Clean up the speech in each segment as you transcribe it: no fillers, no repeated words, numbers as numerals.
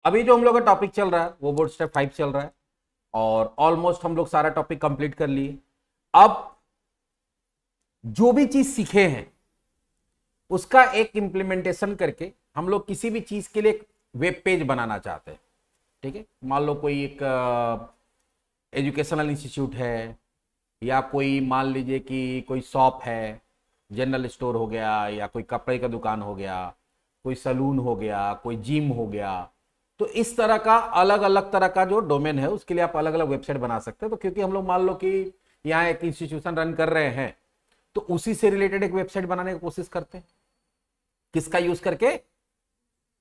अभी जो हम लोग का टॉपिक चल रहा है वो बूटस्ट्रैप 5 चल रहा है और ऑलमोस्ट हम लोग सारा टॉपिक कंप्लीट कर लिए। अब जो भी चीज सीखे हैं उसका एक इंप्लीमेंटेशन करके हम लोग किसी भी चीज के लिए एक वेब पेज बनाना चाहते हैं। ठीक है, मान लो कोई एक एजुकेशनल इंस्टीट्यूट है, या कोई मान लीजिए कि कोई शॉप है, जनरल स्टोर हो गया, या कोई कपड़े का दुकान हो गया, कोई सलून हो गया, कोई जिम हो गया। तो इस तरह का अलग अलग तरह का जो डोमेन है उसके लिए आप अलग अलग वेबसाइट बना सकते हैं। तो क्योंकि हम लोग मान लो कि यहाँ एक इंस्टीट्यूशन रन कर रहे हैं तो उसी से रिलेटेड एक वेबसाइट बनाने की कोशिश करते हैं। किसका यूज करके?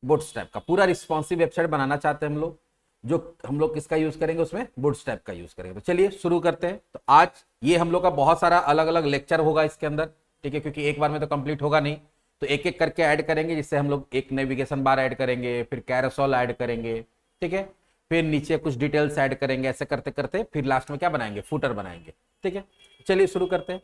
बूटस्ट्रैप का। पूरा रिस्पॉन्सिव वेबसाइट बनाना चाहते हैं हम लोग। जो हम लोग किसका यूज करेंगे उसमें? बूटस्ट्रैप का यूज करेंगे। तो चलिए शुरू करते हैं। तो आज ये हम लोग का बहुत सारा अलग अलग लेक्चर होगा इसके अंदर। ठीक है, क्योंकि एक बार में तो कंप्लीट होगा नहीं, तो एक एक करके ऐड करेंगे। जिससे हम लोग एक नेविगेशन बार ऐड करेंगे, फिर कैरोसेल ऐड करेंगे, ठीक है, फिर नीचे कुछ डिटेल्स ऐड करेंगे। ऐसे करते करते फिर लास्ट में क्या बनाएंगे? फुटर बनाएंगे। ठीक है, चलिए शुरू करते हैं।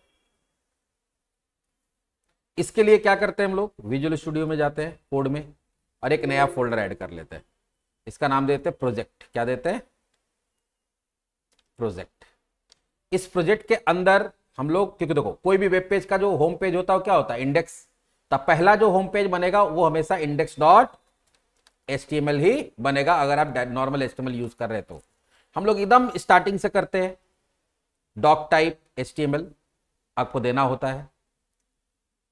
इसके लिए क्या करते हैं हम लोग? विजुअल स्टूडियो में जाते हैं, कोड में, और एक नया फोल्डर ऐड कर लेते हैं। इसका नाम देते हैं प्रोजेक्ट। क्या देते हैं? प्रोजेक्ट। इस प्रोजेक्ट के अंदर हम लोग, क्योंकि देखो कोई भी वेब पेज का जो होम पेज होता है क्या होता है? इंडेक्स। तब पहला जो होम पेज बनेगा वो हमेशा इंडेक्स डॉट एचटीएमएल ही बनेगा, अगर आप नॉर्मल एचटीएमएल यूज कर रहे तो। हम लोग एकदम स्टार्टिंग से करते हैं। डॉक टाइप एचटीएमएल आपको देना होता है।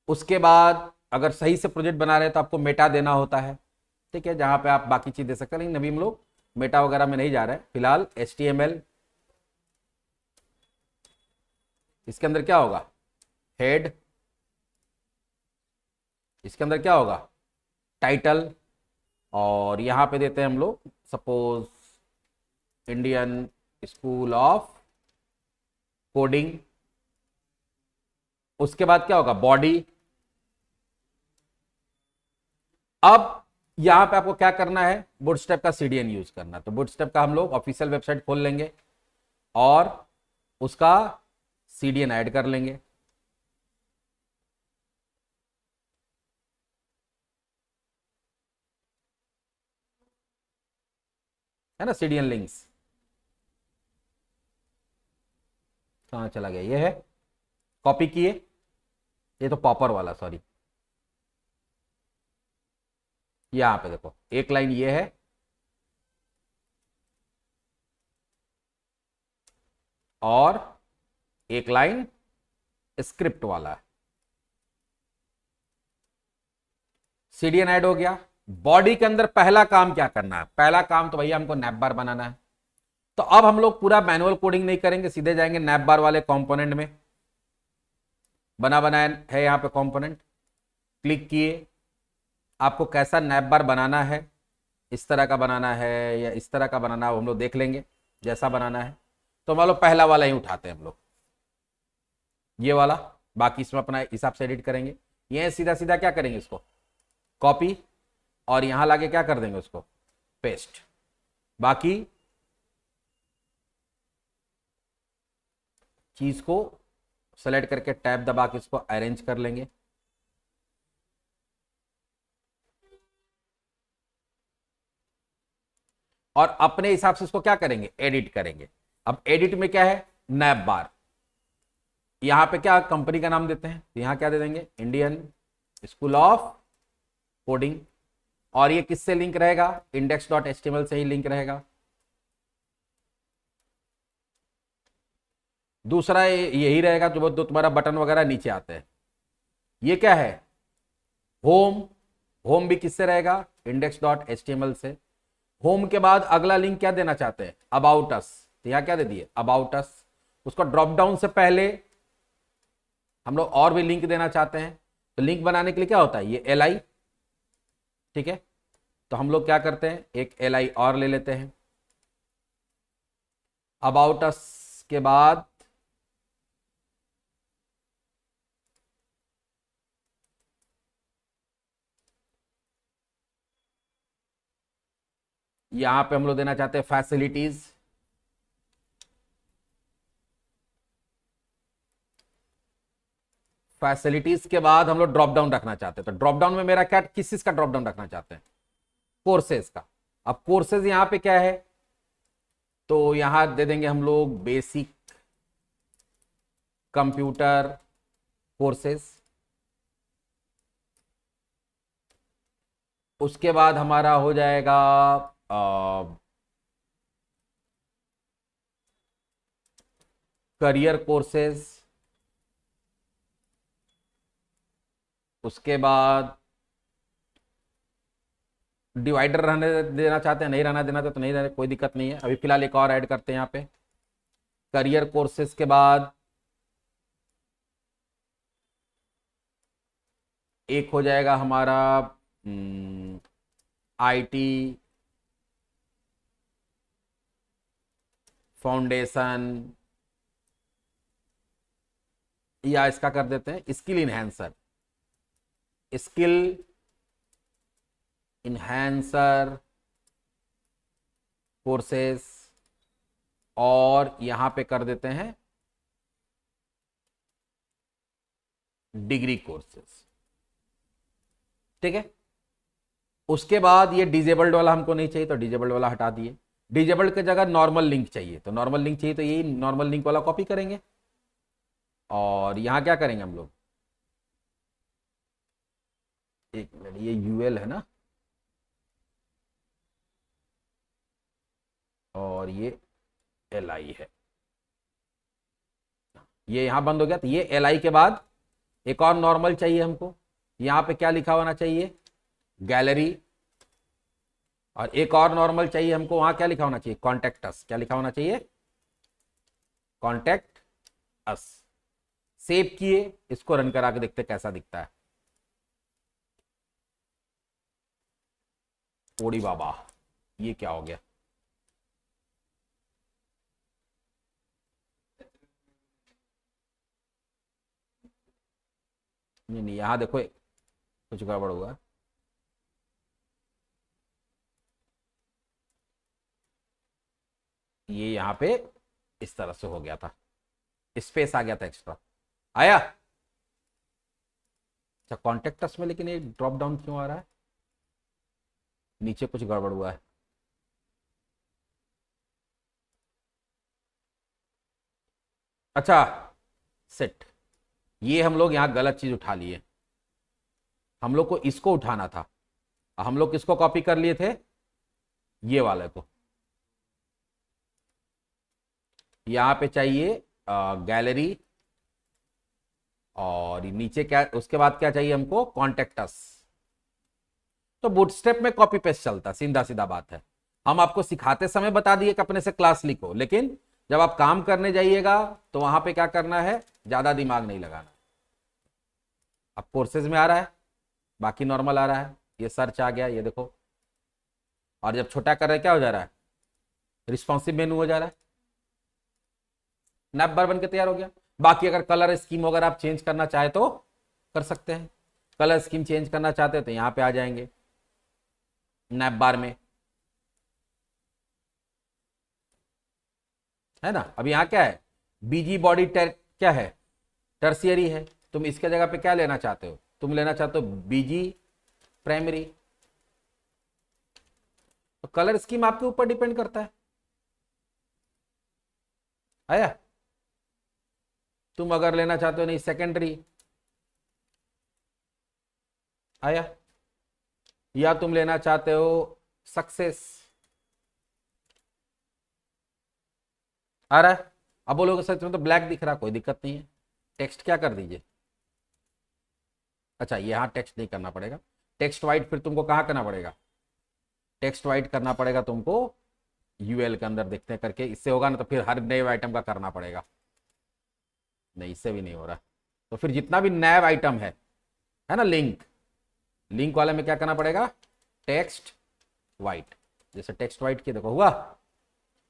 उसके बाद अगर सही से प्रोजेक्ट बना रहे हैं तो आपको मेटा देना होता है। ठीक है, जहां पे आप बाकी चीज दे सकते हैं, लेकिन अभी हम लोग मेटा वगैरह में नहीं जा रहे हैं फिलहाल। एचटीएमएल, इसके अंदर क्या होगा? हेड। इसके अंदर क्या होगा? टाइटल। और यहां पे देते हैं हम लोग suppose Indian school of coding. उसके बाद क्या होगा? बॉडी। अब यहां पे आपको क्या करना है? बूटस्ट्रैप का सीडीएन यूज करना। तो बूटस्ट्रैप का हम लोग ऑफिशियल वेबसाइट खोल लेंगे और उसका सीडीएन ऐड कर लेंगे। है ना, सीडीएन लिंक्स। कहां चला गया? ये है, कॉपी किए। ये तो पॉपर वाला, सॉरी। यहां पे देखो एक लाइन ये है, और एक लाइन स्क्रिप्ट वाला है। सीडीएन ऐड हो गया। बॉडी के अंदर पहला काम क्या करना है? पहला काम तो भैया हमको नैप बार बनाना है। तो अब हम लोग पूरा मैनुअल कोडिंग नहीं करेंगे, सीधे जाएंगे नैप बार वाले कंपोनेंट में। बना बनाया है यहां पे कंपोनेंट, क्लिक किए। आपको कैसा नैप बार बनाना है, इस तरह का बनाना है या इस तरह का बनाना है, वो हम लोग देख लेंगे जैसा बनाना है। तो मान लो पहला वाला ही उठाते हैं हम लोग, ये वाला। बाकी इसमें अपना हिसाब से एडिट करेंगे। ये सीधा सीधा क्या करेंगे? इसको कॉपी, और यहां लाके क्या कर देंगे? उसको पेस्ट। बाकी चीज को सेलेक्ट करके टैब दबा के इसको अरेंज कर लेंगे। और अपने हिसाब से इसको क्या करेंगे? एडिट करेंगे। अब एडिट में क्या है? नैप बार। यहां पे क्या कंपनी का नाम देते हैं? तो यहां क्या दे देंगे? Indian school of coding. और ये किससे लिंक रहेगा? इंडेक्स डॉट एचटीएमएल से ही लिंक रहेगा। दूसरा यही रहेगा जो तुम्हारा बटन वगैरह नीचे आते हैं। ये क्या है? होम। होम भी किससे रहेगा? इंडेक्स डॉट एचटीएमएल से। होम के बाद अगला लिंक क्या देना चाहते हैं? About us. तो यहां क्या दे दिए? About us. उसको ड्रॉप डाउन से पहले हम लोग और भी लिंक देना चाहते हैं। तो लिंक बनाने के लिए क्या होता है? ये एल आई। ठीक है, तो हम लोग क्या करते हैं? एक एल आई और ले लेते हैं। अबाउट अस के बाद यहां पे हम लोग देना चाहते हैं फैसिलिटीज। फैसिलिटीज के बाद हम लोग ड्रॉप डाउन रखना चाहते हैं। तो ड्रॉप डाउन में मेरा क्या, किस चीज का ड्रॉप डाउन रखना चाहते हैं? कोर्सेज का। अब कोर्सेज यहां पे क्या है, तो यहां दे देंगे हम लोग बेसिक कंप्यूटर कोर्सेज। उसके बाद हमारा हो जाएगा करियर कोर्सेज। उसके बाद डिवाइडर रहने देना चाहते हैं, नहीं रहना देना तो नहीं रहने, कोई दिक्कत नहीं है। अभी फिलहाल एक और ऐड करते हैं यहाँ पे करियर कोर्सेज के बाद एक हो जाएगा हमारा आईटी फाउंडेशन, या इसका कर देते हैं skill enhancer, skill enhancer courses, और यहां पे कर देते हैं डिग्री कोर्सेस। ठीक है, उसके बाद ये डिजेबल्ड वाला हमको नहीं चाहिए, तो डिजेबल्ड वाला हटा दिए। डिजेबल्ड की जगह नॉर्मल लिंक चाहिए, तो नॉर्मल लिंक चाहिए तो यही नॉर्मल लिंक वाला कॉपी करेंगे, और यहां क्या करेंगे हम लोग, एक मिनट, ये यूएल है ना, और ये एल आई है, ये यहां बंद हो गया। तो ये एल आई के बाद एक और नॉर्मल चाहिए हमको, यहां पे क्या लिखा होना चाहिए, गैलरी, और एक और नॉर्मल चाहिए हमको, वहां क्या लिखा होना चाहिए, कॉन्टेक्ट अस। क्या लिखा होना चाहिए, कॉन्टेक्ट अस। सेव किए, इसको रन करा के देखते कैसा दिखता है। ओड़ी बाबा, ये क्या हो गया, नहीं नहीं, यहां देखो कुछ गड़बड़ हुआ। ये यहां पे इस तरह से हो गया था, स्पेस आ गया था एक्स्ट्रा, आया। अच्छा, कॉन्टेक्टस में लेकिन ये ड्रॉप डाउन क्यों आ रहा है, नीचे कुछ गड़बड़ हुआ है। अच्छा सेट, ये हम लोग यहां गलत चीज उठा लिए, हम लोग को इसको उठाना था, हम लोग किसको कॉपी कर लिए थे, ये वाले को। यहां पे चाहिए गैलरी, और नीचे क्या, उसके बाद क्या चाहिए हमको, कॉन्टेक्टस। तो बूटस्ट्रैप में कॉपी पेस्ट चलता, सीधा सीधा बात है। हम आपको सिखाते समय बता दिए कि अपने से क्लास लिखो, लेकिन जब आप काम करने जाइएगा तो वहां पे क्या करना है, ज्यादा दिमाग नहीं लगाना। अब कोर्सेज में आ रहा है, बाकी नॉर्मल आ रहा है, ये सर्च आ गया, ये देखो। और जब छोटा कर रहे क्या हो जा रहा है, रिस्पॉन्सिव मेनू हो जा रहा है, नैप बार बन के तैयार हो गया। बाकी अगर कलर स्कीम अगर आप चेंज करना चाहे तो कर सकते हैं, कलर स्कीम चेंज करना चाहते हैं तो यहां पे आ जाएंगे नैप बार में, है ना। अब यहां क्या है, बीजी बॉडी क्या है, टर्सियरी है। तुम इसके जगह पे क्या लेना चाहते हो, तुम लेना चाहते हो बीजी प्राइमरी। तो कलर स्कीम आपके ऊपर डिपेंड करता है, आया। तुम अगर लेना चाहते हो नहीं सेकेंडरी, आया, या तुम लेना चाहते हो सक्सेस, आ रहा है। अब बोलोगे सच में तो ब्लैक दिख रहा, कोई दिक्कत नहीं है, टेक्स्ट क्या कर दीजिए। अच्छा, यहां टेक्स्ट नहीं करना पड़ेगा, टेक्स्ट वाइट फिर तुमको कहां करना पड़ेगा, टेक्स्ट वाइट करना पड़ेगा तुमको यूएल के अंदर देखते हैं करके, इससे होगा ना, तो फिर हर नए आइटम का करना पड़ेगा, नहीं इससे भी नहीं हो रहा। तो फिर जितना भी नैव आइटम है ना, लिंक, लिंक वाले में क्या करना पड़ेगा, टेक्स्ट वाइट। जैसे टेक्स्ट वाइट की देखो हुआ,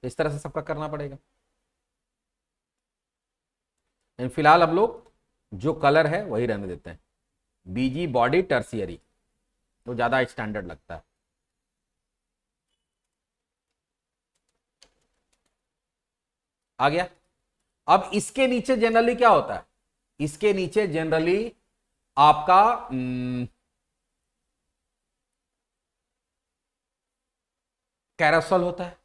इस तरह से सबका करना पड़ेगा। फिलहाल हम लोग जो कलर है वही रहने देते हैं, बीजी बॉडी टर्सियरी, वो ज्यादा स्टैंडर्ड लगता है। आ गया। अब इसके नीचे जनरली क्या होता है, इसके नीचे जनरली आपका कैरोसेल होता है,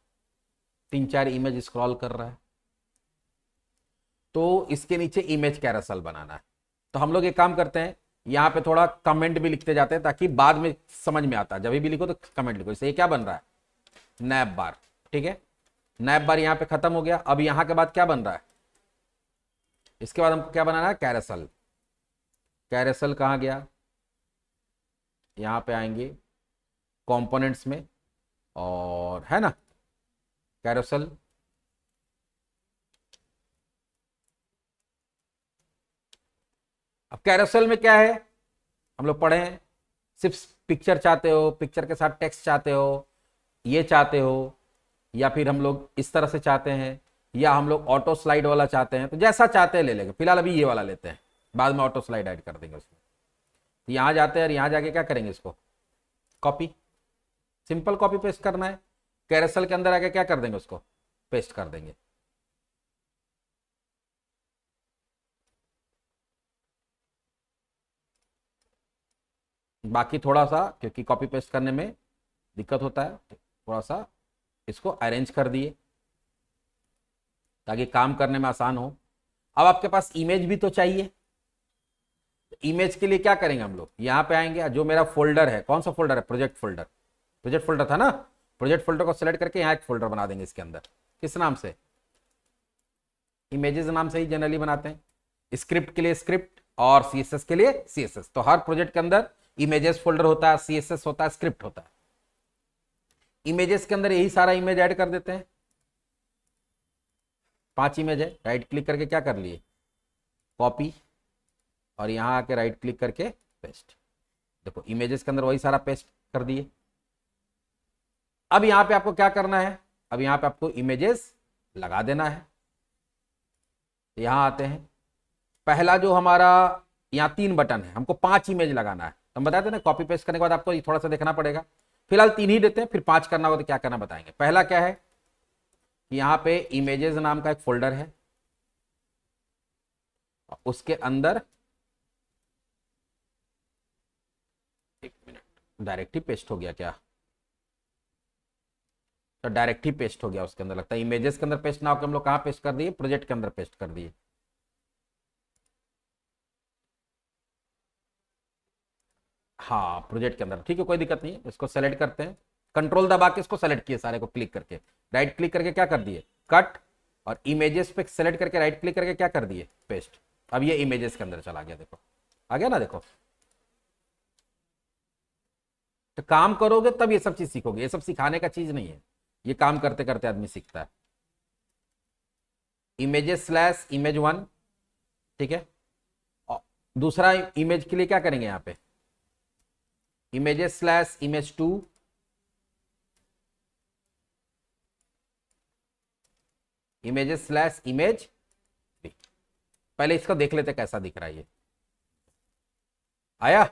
3-4 इमेज स्क्रॉल कर रहा है, तो इसके नीचे इमेज कैरोसेल बनाना है। तो हम लोग एक काम करते हैं, यहां पे थोड़ा कमेंट भी लिखते जाते हैं ताकि बाद में समझ में आता है, जब भी लिखो तो कमेंट लिखो। इससे ये क्या बन रहा है, नैप बार, ठीक है। नैप बार यहां पे खत्म हो गया। अब यहां के बाद क्या बन रहा है, इसके बाद हमको क्या बनाना है, कैरोसेल। कैरोसेल कहां गया, यहां पे आएंगे कंपोनेंट्स में, और है ना कैरोसेल। अब कैरोसेल में क्या है, हम लोग पढ़े हैं, सिर्फ पिक्चर चाहते हो, पिक्चर के साथ टेक्स्ट चाहते हो, ये चाहते हो, या फिर हम लोग इस तरह से चाहते हैं, या हम लोग ऑटो स्लाइड वाला चाहते हैं, तो जैसा चाहते हैं ले लेंगे। फिलहाल अभी ये वाला लेते हैं, बाद में ऑटो स्लाइड ऐड कर देंगे उसमें। तो यहां जाते हैं और यहां जाके क्या करेंगे, इसको कॉपी, सिंपल कॉपी पेस्ट करना है। कैरोसेल के अंदर आके क्या कर देंगे, उसको पेस्ट कर देंगे। बाकी थोड़ा सा, क्योंकि कॉपी पेस्ट करने में दिक्कत होता है, थोड़ा सा इसको अरेंज कर दिए ताकि काम करने में आसान हो। अब आपके पास इमेज भी तो चाहिए, इमेज के लिए क्या करेंगे, हम लोग यहां पे आएंगे, जो मेरा फोल्डर है, कौन सा फोल्डर है, प्रोजेक्ट फोल्डर। प्रोजेक्ट फोल्डर था ना, प्रोजेक्ट फोल्डर को सिलेक्ट करके यहां एक फोल्डर बना देंगे इसके अंदर। किस नाम से, इमेजेस नाम से ही जनरली बनाते हैं। स्क्रिप्ट के लिए स्क्रिप्ट और सीएसएस के लिए सीएसएस। तो हर प्रोजेक्ट के अंदर इमेजेस फोल्डर होता है, सीएसएस होता है, स्क्रिप्ट होता है। इमेजेस के अंदर यही सारा इमेज ऐड कर देते हैं। 5 इमेज है, राइट क्लिक करके क्या कर लिए, कॉपी, और यहां आके राइट क्लिक करके पेस्ट। देखो इमेजेस के अंदर वही सारा पेस्ट कर दिए। अब यहां पे आपको क्या करना है, अब यहां पे आपको इमेजेस लगा देना है। यहां आते हैं, पहला जो हमारा यहां 3 बटन है, हमको 5 इमेज लगाना है। तो हम बताते ना, कॉपी पेस्ट करने के बाद आपको थोड़ा सा देखना पड़ेगा। फिलहाल 3 ही देते हैं, फिर 5 करना होगा तो क्या करना बताएंगे। पहला क्या है, यहां पे इमेजेस नाम का एक फोल्डर है, उसके अंदर, एक मिनट, डायरेक्ट ही पेस्ट हो गया क्या, तो डायरेक्ट ही पेस्ट हो गया उसके अंदर, लगता है इमेजेस के अंदर पेस्ट ना होकर हम लोग कहां पेस्ट कर दिए, प्रोजेक्ट के अंदर पेस्ट कर दिए। हाँ प्रोजेक्ट के अंदर, ठीक है, कोई दिक्कत नहीं है। इसको सेलेक्ट करते हैं, कंट्रोल दबा के इसको सेलेक्ट किए सारे को, क्लिक करके राइट क्लिक करके क्या कर दिए, कट, और इमेजेस पे सेलेक्ट करके राइट क्लिक करके क्या कर दिए, पेस्ट। अब ये इमेजेस के अंदर चला गया, देखो आ गया ना, देखो। तो काम करोगे तब ये सब चीज सीखोगे, ये सब सिखाने का चीज नहीं है, ये काम करते करते आदमी सीखता है। इमेजेस स्लैश इमेज 1, ठीक है। और दूसरा इमेज के लिए क्या करेंगे, यहां पे images slash image 2, images slash image 3। पहले इसको देख लेते कैसा दिख रहा है, ये आया,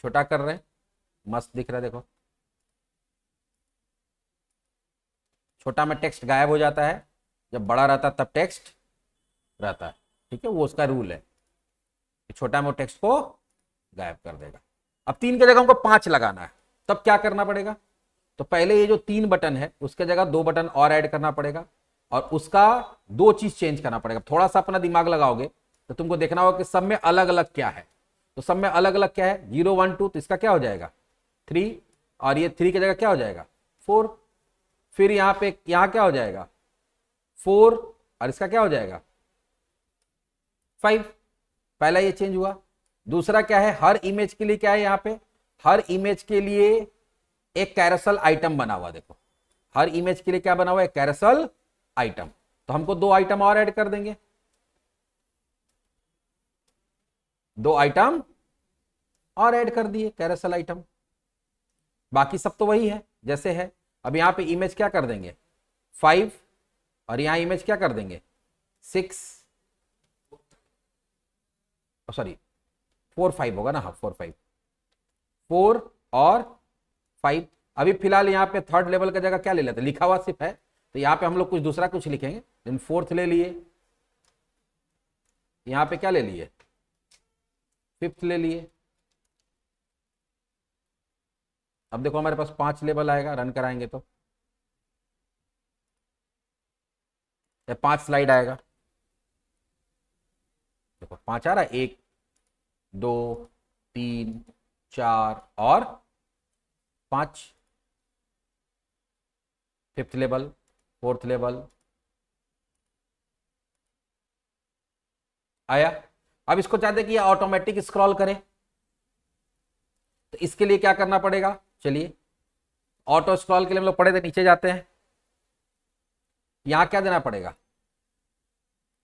छोटा कर रहे हैं, मस्त दिख रहा है, देखो छोटा में टेक्स्ट गायब हो जाता है, जब बड़ा रहता है तब टेक्स्ट रहता है, ठीक है, वो उसका रूल है कि छोटा में टेक्स्ट को गायब कर देगा। अब 3 की जगह हमको 5 लगाना है, तब क्या करना पड़ेगा, तो पहले ये जो 3 बटन है उसके जगह 2 बटन और ऐड करना पड़ेगा, और उसका 2 चीज चेंज करना पड़ेगा। थोड़ा सा अपना दिमाग लगाओगे तो तुमको देखना होगा कि सब में अलग अलग क्या है। तो सब में अलग अलग क्या है, 0 1 2, तो इसका क्या हो जाएगा 3, और ये 3 की जगह क्या हो जाएगा 4। फिर यहां पे यहां क्या हो जाएगा 4, और इसका क्या हो जाएगा 5। पहला ये चेंज हुआ। दूसरा क्या है, हर इमेज के लिए क्या है, यहां पे हर इमेज के लिए एक कैरोसेल आइटम बना हुआ, देखो हर इमेज के लिए क्या बना हुआ है, कैरोसेल आइटम। तो हमको 2 आइटम और ऐड कर देंगे, 2 आइटम और ऐड कर दिए कैरोसेल आइटम। बाकी सब तो वही है जैसे है। अब यहां पे इमेज क्या कर देंगे 5, और यहां इमेज क्या कर देंगे 6, सॉरी 4 5 होगा ना, हाँ 4 5, 4 और 5। अभी फिलहाल यहाँ पे थर्ड लेवल का जगह क्या ले लेते हैं, लिखा हुआ सिर्फ है, तो यहाँ पे हम लोग कुछ दूसरा कुछ लिखेंगे। देन 4th ले लिए, यहाँ पे क्या ले लिए 5th ले लिए, अब देखो हमारे पास 5 लेवल आएगा, रन कराएंगे तो 5 स्लाइड आएगा। देखो 5 आ रहा है, 1 2 3 4 और 5, 5th लेवल, 4th लेवल आया। अब इसको चाहते हैं कि ऑटोमेटिक स्क्रॉल करे, तो इसके लिए क्या करना पड़ेगा, चलिए ऑटो स्क्रॉल के लिए हम लोग पढ़े थे, नीचे जाते हैं। यहां क्या देना पड़ेगा,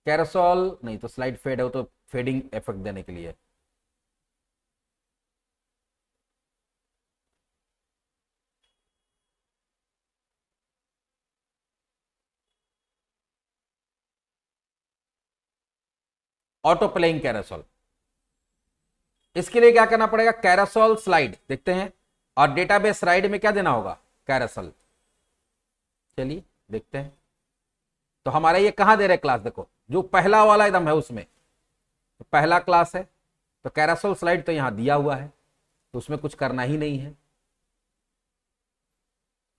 कैरोसोल नहीं तो स्लाइड फेड है, वो तो फेडिंग इफेक्ट देने के लिए। ऑटो प्लेइंग कैरोसोल, इसके लिए क्या करना पड़ेगा, कैरोसोल स्लाइड देखते हैं, और डेटाबेस राइड में क्या देना होगा, कैरोसोल। चलिए देखते हैं, तो हमारा ये कहां दे रहे क्लास, देखो जो पहला वाला एकदम है उसमें, तो पहला क्लास है, तो कैरोसोल स्लाइड तो यहां दिया हुआ है, तो उसमें कुछ करना ही नहीं है।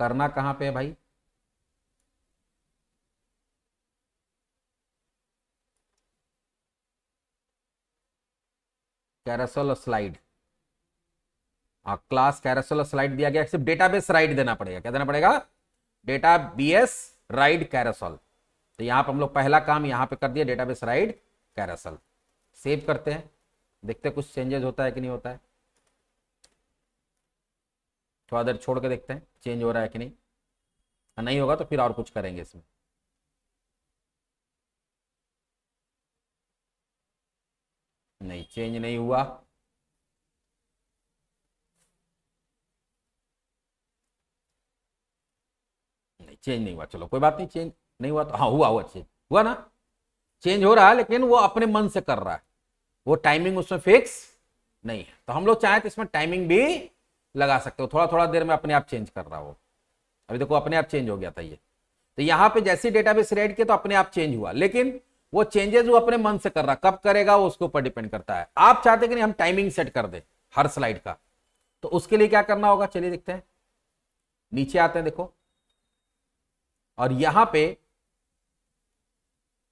करना कहां पे है भाई, कैरोसोल स्लाइड, क्लास कैरोसोल स्लाइड दिया गया, सिर्फ डेटाबेस राइड देना पड़ेगा। क्या देना पड़ेगा, डेटाबेस राइड कैरोसोल। तो यहां पर हम लोग पहला काम यहां पे कर दिया, डेटाबेस राइड कैरोसोल। सेव करते हैं, देखते हैं कुछ चेंजेस होता है कि नहीं होता है, थोड़ा देर छोड़ के देखते हैं चेंज हो रहा है कि नहीं, नहीं होगा तो फिर और कुछ करेंगे इसमें। नहीं, चेंज नहीं हुआ, नहीं चेंज नहीं हुआ, चलो कोई बात नहीं, चेंज नहीं हुआ तो हाँ हुआ, हुआ चेंज हुआ ना, चेंज हो रहा है, लेकिन वो अपने मन से कर रहा है, वो टाइमिंग उसमें फिक्स नहीं है। तो हम लोग चाहें तो इसमें टाइमिंग भी लगा सकते हो, थोड़ा थोड़ा देर में अपने आप चेंज कर रहा हो। अभी देखो अपने आप चेंज हो गया था ये, तो यहां पे जैसे डेटाबेस रेड किया तो अपने आप चेंज हुआ, लेकिन वो चेंजेस वो अपने मन से कर रहा, कब करेगा वो उसके ऊपर डिपेंड करता है। आप चाहते कि नहीं हम टाइमिंग सेट कर दे हर स्लाइड का, तो उसके लिए क्या करना होगा, चलिए देखते हैं। नीचे आते हैं देखो, और यहां पे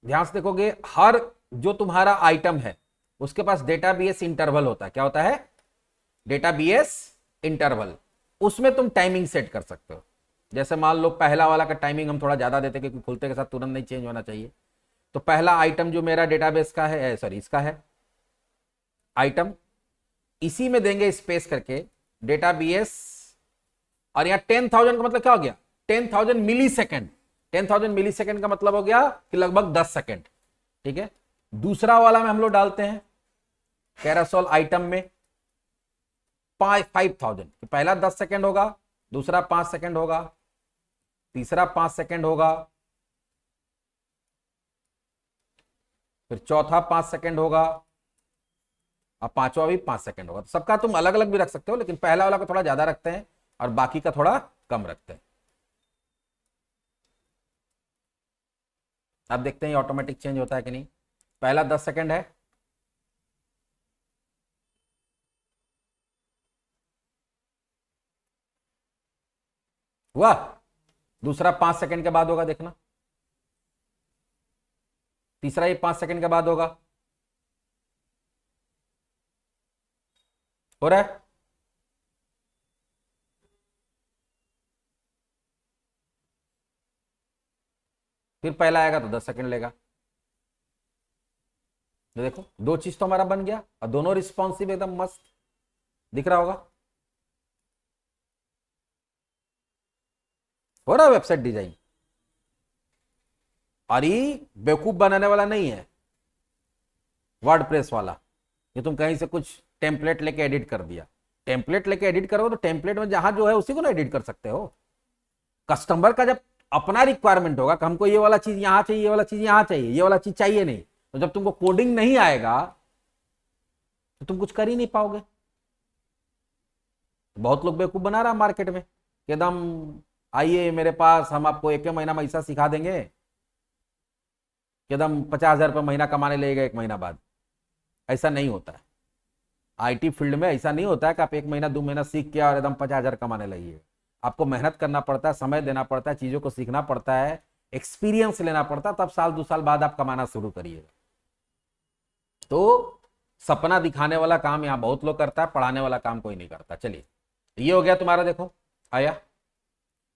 ध्यान से देखोगे, हर जो तुम्हारा आइटम है उसके पास डेटाबेस इंटरवल होता है। क्या होता है, डेटाबेस इंटरवल, उसमें तुम टाइमिंग सेट कर सकते हो। जैसे मान लो पहला वाला का टाइमिंग हम थोड़ा ज्यादा देते क्योंकि खुलते के साथ तुरंत नहीं चेंज होना चाहिए। तो पहला आइटम जो मेरा डेटाबेस का है, सॉरी इसका है आइटम, इसी में देंगे स्पेस करके डेटाबेस, और यहां 10,000 का मतलब क्या हो गया, 10,000 मिली सेकेंड। 10,000 मिली सेकेंड का मतलब हो गया कि लगभग 10 सेकेंड। ठीक है, दूसरा वाला में हम लोग डालते हैं कैरोसोल आइटम में 5,000, पहला 10 सेकेंड होगा, दूसरा 5 सेकेंड होगा, तीसरा 5 सेकेंड होगा, फिर चौथा 5 सेकेंड होगा, और पांचवा भी 5 सेकेंड होगा। तो सबका तुम अलग अलग भी रख सकते हो, लेकिन पहला वाला को थोड़ा ज्यादा रखते हैं और बाकी का थोड़ा कम रखते हैं। अब देखते हैं ऑटोमेटिक चेंज होता है कि नहीं। पहला 10 सेकेंड है, हुआ, दूसरा 5 सेकेंड के बाद होगा, देखना, तीसरा ये 5 सेकेंड के बाद होगा, हो रहा है। फिर पहला आएगा तो 10 सेकेंड लेगा। तो देखो दो चीज तो हमारा बन गया, और दोनों रिस्पॉन्सिव एकदम मस्त दिख रहा होगा। हो रहा है वेबसाइट डिजाइन, और ये बेवकूफ बनाने वाला नहीं है वर्डप्रेस वाला, ये तुम कहीं से कुछ टेम्पलेट लेके एडिट कर दिया। टेम्पलेट लेके एडिट करो तो टेम्पलेट में जहां जो है उसी को ना एडिट कर सकते हो। कस्टमर का जब अपना रिक्वायरमेंट होगा कि हमको ये वाला चीज यहां चाहिए, ये वाला चीज यहां चाहिए, ये वाला चीज चाहिए नहीं, तो जब तुमको कोडिंग नहीं आएगा तो तुम कुछ कर ही नहीं पाओगे। बहुत लोग बेवकूफ बना रहा है मार्केट में, एकदम आइए मेरे पास, हम आपको एक महीना में ऐसा सिखा देंगे कि एकदम 50,000 रुपये महीना कमाने लगेगा 1 महीना बाद। ऐसा नहीं होता है। आईटी फील्ड में ऐसा नहीं होता है कि आप 1 महीना 2 महीना सीख के और एकदम 50,000 कमाने लगिए। आपको मेहनत करना पड़ता है, समय देना पड़ता है, चीजों को सीखना पड़ता है, एक्सपीरियंस लेना पड़ता है, तब साल 2 साल बाद आप कमाना शुरू करिएगा। तो सपना दिखाने वाला काम यहाँ बहुत लोग करता है, पढ़ाने वाला काम कोई नहीं करता। चलिए ये हो गया तुम्हारा, देखो आया।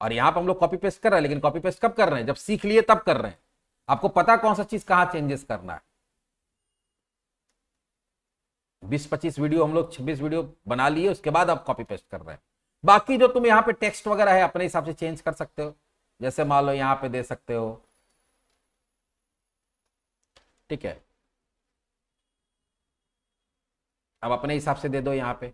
और यहां पर हम लोग कॉपी पेस्ट कर रहे हैं, लेकिन कॉपी पेस्ट कब कर रहे हैं? जब सीख लिए तब कर रहे हैं। आपको पता कौन सा चीज कहां चेंजेस करना है। 20-25 वीडियो हम लोग 26 वीडियो बना लिए, उसके बाद आप कॉपी पेस्ट कर रहे हैं। बाकी जो तुम यहाँ पे टेक्स्ट वगैरह है अपने हिसाब से चेंज कर सकते हो, जैसे मान लो यहाँ पे दे सकते हो, ठीक है। अब अपने हिसाब से दे दो यहाँ पे।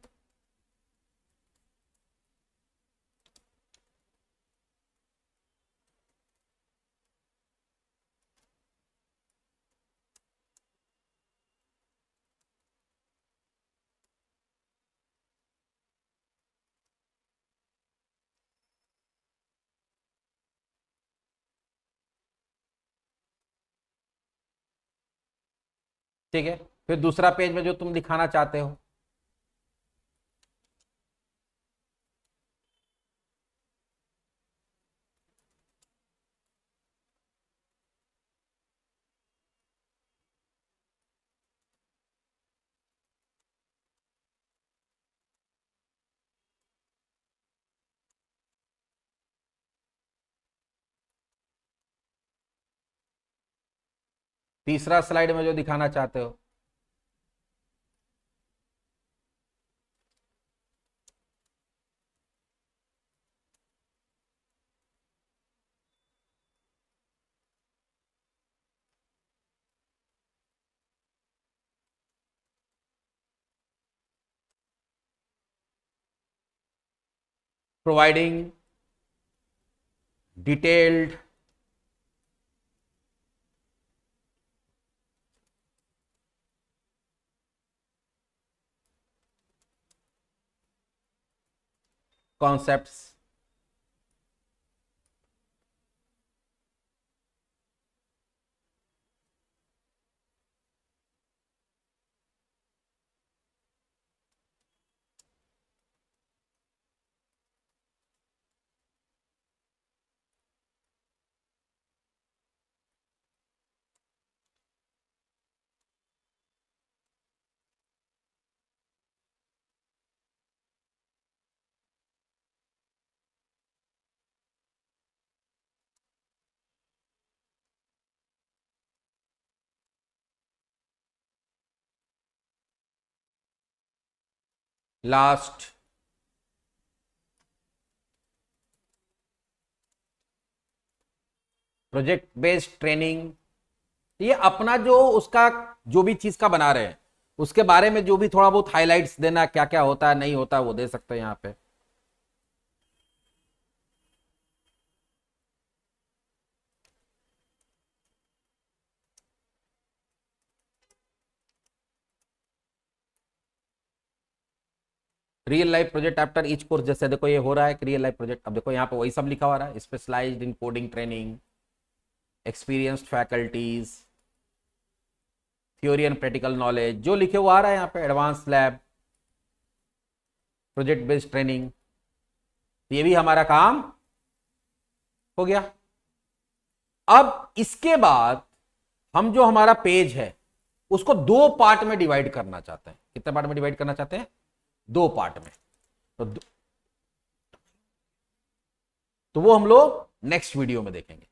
ठीक है, फिर दूसरा पेज में जो तुम दिखाना चाहते हो, तीसरा स्लाइड में जो दिखाना चाहते हो, providing detailed concepts last project based training. ये अपना जो उसका जो भी चीज का बना रहे हैं उसके बारे में जो भी थोड़ा बहुत हाइलाइट्स देना, क्या क्या होता है नहीं होता वो दे सकते हैं यहाँ पे। Real life project after each course, जैसे देखो ये हो रहा है रियल लाइफ प्रोजेक्ट। अब देखो यहाँ पे वही सब लिखा हुआ है, specialized in coding training, experienced faculties, theory and practical knowledge, जो लिखे हुआ आ रहा है यहाँ पे, advance lab, project based training. ये भी हमारा काम हो गया। अब इसके बाद हम जो हमारा पेज है उसको 2 पार्ट में डिवाइड करना चाहते हैं। कितने पार्ट में डिवाइड करना चाहते हैं? 2 पार्ट में। तो वो हम लोग नेक्स्ट वीडियो में देखेंगे।